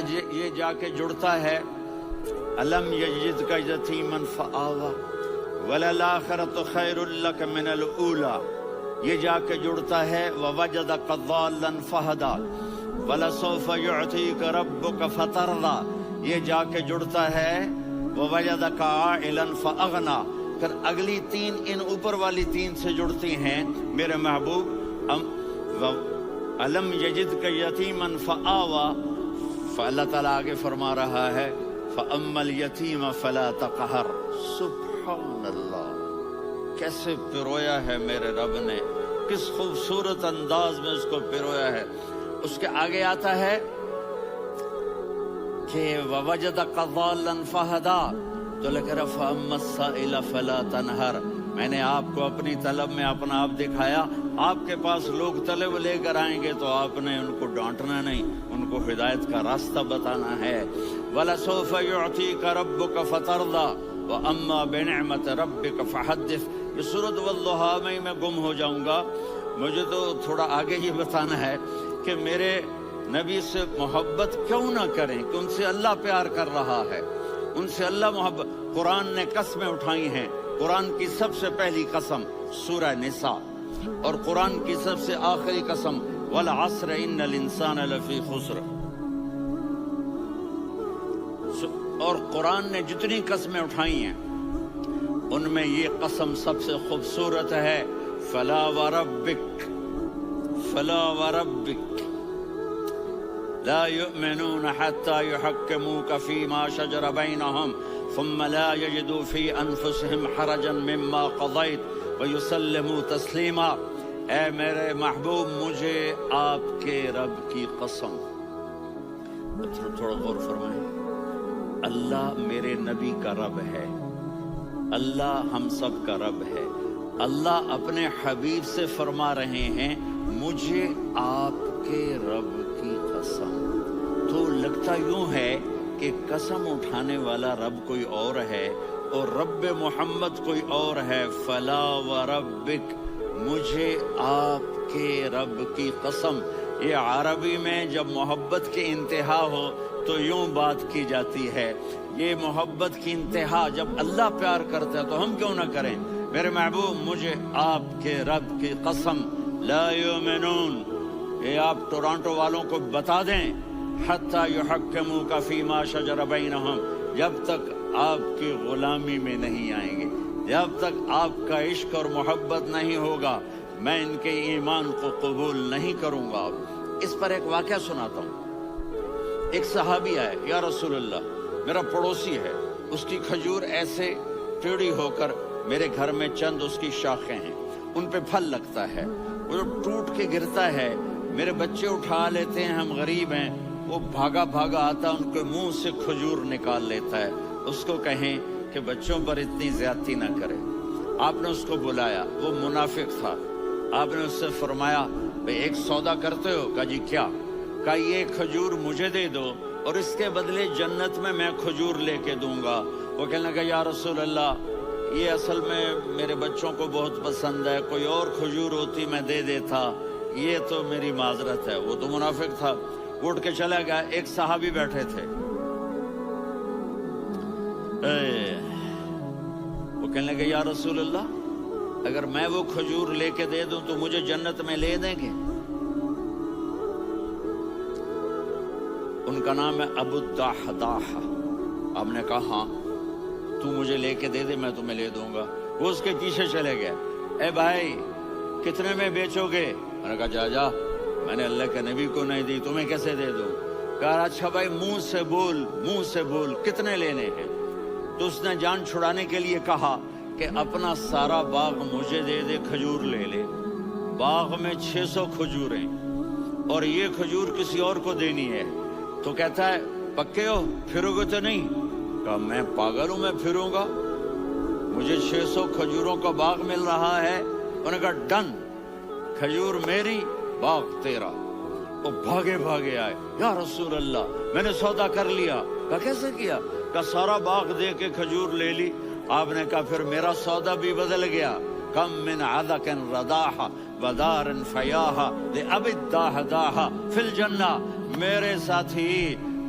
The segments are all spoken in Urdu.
یہ جا کے جڑتا ہے الم یجدک یتیما فآوی وللآخرۃ خیر لک من الاولی، یہ جا کے جڑتا ہے ووجدک ضالا فہدی ولسوف یعطیک ربک فترضی، یہ جا کے جڑتا ہے ووجدک عائلا فاغنی، پھر اگلی تین ان اوپر والی تین سے جڑتی ہیں میرے محبوب الم یجدک یتیما فآوی، فاللہ تعالیٰ آگے فرما رہا ہے فاما الیتیم فلا تقہر۔ سبحان اللہ، کیسے پرویا ہے میرے رب نے، کس خوبصورت انداز میں اس کو پرویا ہے۔ اس کے آگے آتا ہے کہ ووجدک ضالا فہدی، تو لکھ رہا فاما السائل فلا تنہر، میں نے آپ کو اپنی طلب میں اپنا آپ دکھایا، آپ کے پاس لوگ طلب لے کر آئیں گے تو آپ نے ان کو ڈانٹنا نہیں، ان کو ہدایت کا راستہ بتانا ہے۔ وَلَسَوْفَ يُعْطِيكَ رَبُّكَ فَتَرْضَىٰ وَأَمَّا بِنِعْمَةِ رَبِّكَ فَحَدِّثْ۔ یہ سورۃ والضحیٰ میں گم ہو جاؤں گا، مجھے تو تھوڑا آگے یہ بتانا ہے کہ میرے نبی سے محبت کیوں نہ کریں، کہ ان سے اللہ پیار کر رہا ہے، ان سے اللہ محبت۔ قرآن نے قسمیں اٹھائی ہیں، قرآن کی سب سے پہلی قسم سورہ نساء، اور قرآن کی سب سے آخری قسم والعصر ان الانسان لفی خسر۔ اور قرآن نے جتنی قسمیں اٹھائی ہیں ان میں یہ قسم سب سے خوبصورت ہے، فلا وربک فلا وربک لا يؤمنون حتى يحكموك فيما شجر بينهم ثم لا يجدوا في انفسهم حرجا مما قضيت ويسلموا تسلیما۔ اے میرے محبوب، مجھے آپ کے رب کی قسم، تھوڑا غور فرمائیں، اللہ میرے نبی کا رب ہے، اللہ ہم سب کا رب ہے، اللہ اپنے حبیب سے فرما رہے ہیں مجھے آپ کے رب کی قسم۔ تو لگتا یوں ہے کہ قسم اٹھانے والا رب کوئی اور ہے اور رب محمد کوئی اور ہے۔ فلا وربک، مجھے آپ کے رب کی قسم۔ یہ عربی میں جب محبت کی انتہا ہو تو یوں بات کی جاتی ہے، یہ محبت کی انتہا جب اللہ پیار کرتا ہے تو ہم کیوں نہ کریں۔ میرے محبوب، مجھے آپ کے رب کی قسم، لا یؤمنون، یہ آپ ٹورانٹو والوں کو بتا دیں، حتی یحکموک فیما شجر بینہم، جب تک آپ کی غلامی میں نہیں آئیں گے، جب تک آپ کا عشق اور محبت نہیں ہوگا، میں ان کے ایمان کو قبول نہیں کروں گا۔ اس پر ایک واقعہ سناتا ہوں۔ ایک صحابی آئے، یا رسول اللہ، میرا پڑوسی ہے، اس کی کھجور ایسے ٹیڑھی ہو کر میرے گھر میں چند اس کی شاخیں ہیں، ان پہ پھل لگتا ہے، وہ جو ٹوٹ کے گرتا ہے، میرے بچے اٹھا لیتے ہیں، ہم غریب ہیں، وہ بھاگا بھاگا آتا ان کے منہ سے کھجور نکال لیتا ہے۔ اس کو کہیں کہ بچوں پر اتنی زیادتی نہ کرے۔ آپ نے اس کو بلایا، وہ منافق تھا، آپ نے اس سے فرمایا بھئی ایک سودا کرتے ہو؟ کہا جی کیا؟ کہا یہ کھجور مجھے دے دو اور اس کے بدلے جنت میں کھجور لے کے دوں گا۔ وہ کہنے لگا یا رسول اللہ، یہ اصل میں میرے بچوں کو بہت پسند ہے، کوئی اور کھجور ہوتی میں دے دیتا، یہ تو میری معذرت ہے۔ وہ تو منافق تھا، اٹھ کے چلا گیا۔ ایک صحابی بیٹھے تھے، وہ کہنے لگے یا رسول اللہ، اگر میں وہ کھجور لے کے دے دوں تو مجھے جنت میں لے دیں گے؟ ان کا نام ہے ابو الدحداح۔ آپ نے کہا ہاں، تو مجھے لے کے دے دے، میں تمہیں لے دوں گا۔ وہ اس کے پیچھے چلے گئے، اے بھائی کتنے میں بیچو گے؟ میں نے کہا جا جا، میں نے اللہ کے نبی کو نہیں دی، تمہیں کیسے دے دوں؟ کہا اچھا بھائی منہ سے بول، منہ سے بول، کتنے لینے ہیں؟ تو اس نے جان چھڑانے کے لیے کہا کہ اپنا سارا باغ مجھے دے دے، کھجور لے لے۔ باغ میں 600 کھجوریں اور یہ کھجور کسی اور کو دینی ہے۔ تو کہتا ہے پکے ہو، پھرو گے تو نہیں؟ کہا میں پاگل ہوں، میں پھروں گا؟ مجھے 600 کھجوروں کا باغ مل رہا ہے۔ انہوں نے کہا ڈن، کھجور میری، باغ تیرا۔ وہ بھاگے بھاگے آئے، یا رسول اللہ میں نے سودا کر لیا۔ کہا کیسے کیا؟ کہا سارا باغ دے کے کھجور لے لی۔ آپ نے کہا پھر میرا سودا بھی بدل گیا۔ کم من عدق رداح ودار فیاح لأب الدحداح فی الجنہ۔ میرے ساتھی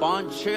5-6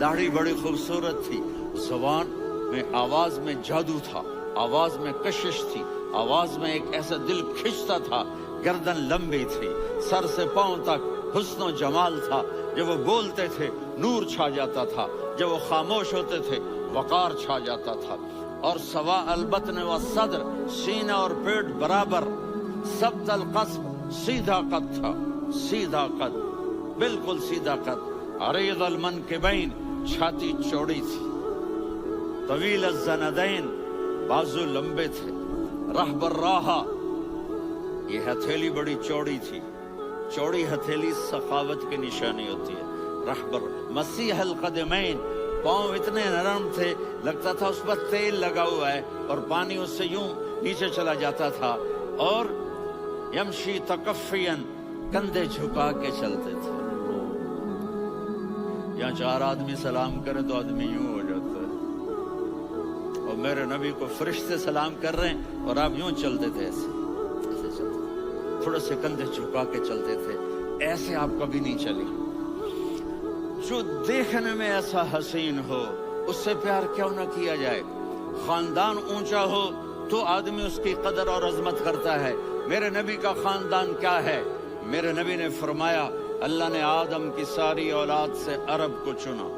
داڑھی بڑی خوبصورت تھی، زبان میں آواز میں جادو تھا، آواز میں کشش تھی، آواز میں ایک ایسا دل کھنچتا تھا، گردن لمبی تھی، سر سے پاؤں تک حسن و جمال تھا، جب وہ بولتے تھے نور چھا جاتا تھا، جب وہ خاموش ہوتے تھے وقار چھا جاتا تھا، اور سوا البطن و صدر، سینہ اور پیٹ برابر، سبت القصب، سیدھا قد تھا، سیدھا قد، بالکل سیدھا قد، عریض المنکبین، چھاتی چوڑی تھی، طویل الزندین، بازو لمبے تھے، رحب الراحہ، یہ ہتھیلی بڑی چوڑی تھی، چوڑی ہتھیلی سخاوت کی نشانی ہوتی ہے، رحبر، مسیح القدمین، پاؤں اتنے نرم تھے لگتا تھا اس پر تیل لگا ہوا ہے اور پانی اس سے یوں نیچے چلا جاتا تھا، اور یمشی تکفین، کندھے جھکا کے چلتے تھے، یہاں 4 آدمی سلام کریں تو آدمی یوں ہو جاتا ہے، اور میرے نبی کو فرشتے سلام کر رہے ہیں اور آپ یوں چلتے تھے، ایسے چلتے، تھوڑے سے کندھے جھکا کے چلتے تھے، ایسے آپ کبھی نہیں چلے۔ جو دیکھنے میں ایسا حسین ہو اس سے پیار کیوں نہ کیا جائے؟ خاندان اونچا ہو تو آدمی اس کی قدر اور عظمت کرتا ہے۔ میرے نبی کا خاندان کیا ہے؟ میرے نبی نے فرمایا اللہ نے آدم کی ساری اولاد سے عرب کو چنا،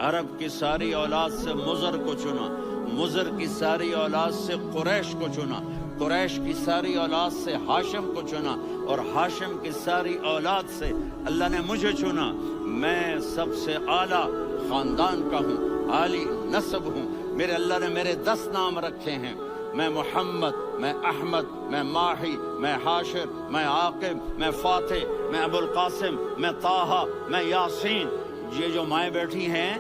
عرب کی ساری اولاد سے مضر کو چنا، مضر کی ساری اولاد سے قریش کو چنا، قریش کی ساری اولاد سے ہاشم کو چنا، اور ہاشم کی ساری اولاد سے اللہ نے مجھے چنا۔ میں سب سے اعلیٰ خاندان کا ہوں، عالی نسب ہوں، میرے اللہ نے میرے 10 نام رکھے ہیں، میں محمد، میں احمد، میں ماہی، میں حاشر، میں عاقب، میں فاتح، میں ابو القاسم، میں طٰہٰ، میں یاسین۔ یہ جو مائیں بیٹھی ہیں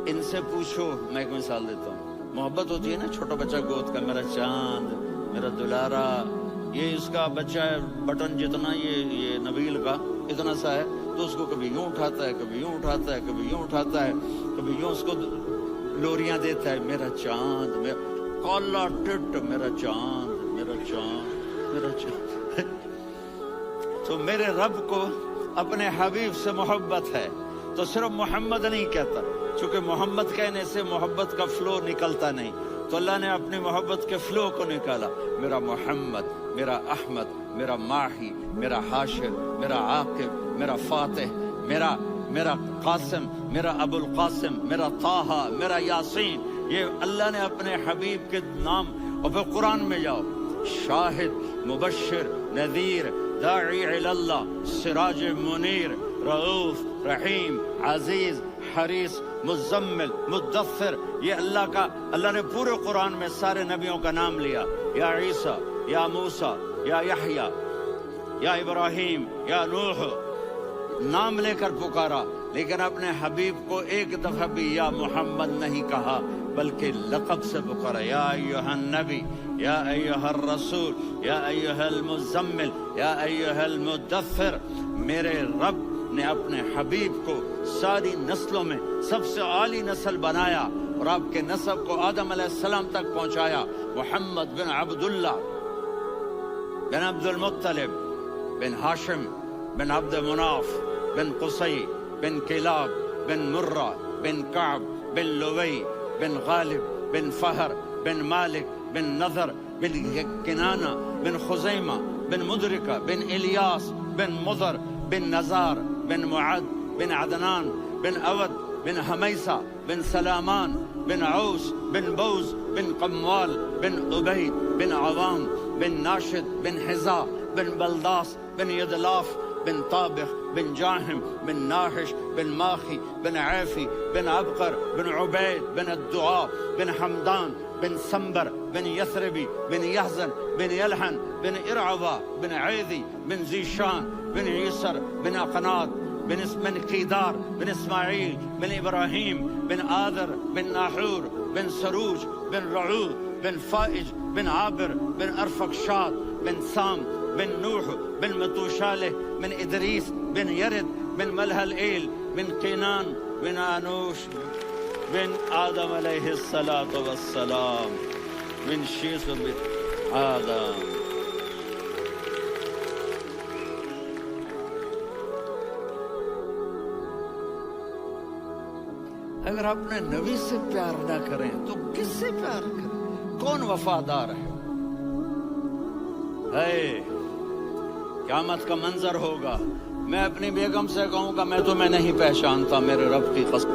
ان سے پوچھو، میں ایک مثال دیتا ہوں، محبت ہوتی ہے نا چھوٹا بچہ گود کا، میرا چاند، میرا دلارا، یہ اس کا بچہ ہے بٹن جتنا، یہ نبیل کا اتنا سا ہے، تو اس کو کبھی یوں اٹھاتا ہے، کبھی یوں اٹھاتا ہے، کبھی یوں اٹھاتا ہے، کبھی یوں اس کو لوریاں دیتا ہے، میرا چاند، میرا کالا ٹٹ، میرا چاند، میرا چاند، میرا چاند۔ تو میرے رب کو اپنے حبیب سے محبت ہے تو صرف محمد نہیں کہتا، چونکہ محمد کہنے سے محبت کا فلو نکلتا نہیں، تو اللہ نے اپنی محبت کے فلو کو نکالا، میرا محمد، میرا احمد، میرا ماہی، میرا حاشر، میرا عاقب، میرا فاتح، میرا قاسم، میرا ابو القاسم، میرا طٰہٰ، میرا یاسین۔ یہ اللہ نے اپنے حبیب کے نام، اور پھر قرآن میں جاؤ، شاہد، مبشر، نذیر، داعی الی اللہ، سراج منیر، رؤوف، رحیم، عزیز، حریص، مزمل، مدثر، یہ اللہ نے پورے قرآن میں سارے نبیوں کا نام لیا، یا عیسیٰ، یا موسیٰ، یا یحییٰ، یا ابراہیم، یا نوح، نام لے کر پکارا، لیکن اپنے حبیب کو ایک دفعہ بھی یا محمد نہیں کہا بلکہ لقب سے پکارا، یا ایھا النبی، یا ایھا الرسول، یا ایھا المزمل، یا ایھا المدثر۔ میرے رب نے اپنے حبیب کو ساری نسلوں میں سب سے عالی نسل بنایا اور آپ کے نسب کو آدم علیہ السلام تک پہنچایا، محمد بن عبداللہ بن عبد المطلب بن ہاشم بن عبد مناف بن قصی بن کلاب بن مرہ بن کعب بن لوی بن غالب بن فہر بن مالک بن نضر بن کنانہ بن خزیمہ بن مدرکہ بن الیاس بن مضر بن نزار بن معد بن عدنان بن اود بن حمیسہ بن سلامان بن عوس بن بوز بن قموال بن عبید بن عوام بن ناشد بن حذا بن بلداس بن یدلاف بن طابخ بن جاہم بن ناحش بن ماخی بن عیفی بن عبقر بن عبید بن الدعاء بن حمدان بن سنبر بن یثربی بن یحزن بن یلحن بن ارعوا بن عیدی بن زیشان بن عیسر بن اقناد بن قیدار بن اسماعیل بن ابراہیم بن آذر بن ناحور بن سروج بن رعو بن فائج بن عابر بن ارفقشاد بن سام بن نوح بن متوشالہ بن ادریس بن یرد بن ملہلئیل بن قینان بن آنوش بن آدم علیہ السلام بن شیث بن آدم۔ اگر اپنے نبی سے پیار نہ کریں تو کس سے پیار کریں؟ کون وفادار ہے؟ قیامت کا منظر ہوگا، میں اپنی بیگم سے کہوں گا میں تمہیں نہیں پہچانتا، میرے رب کی قسم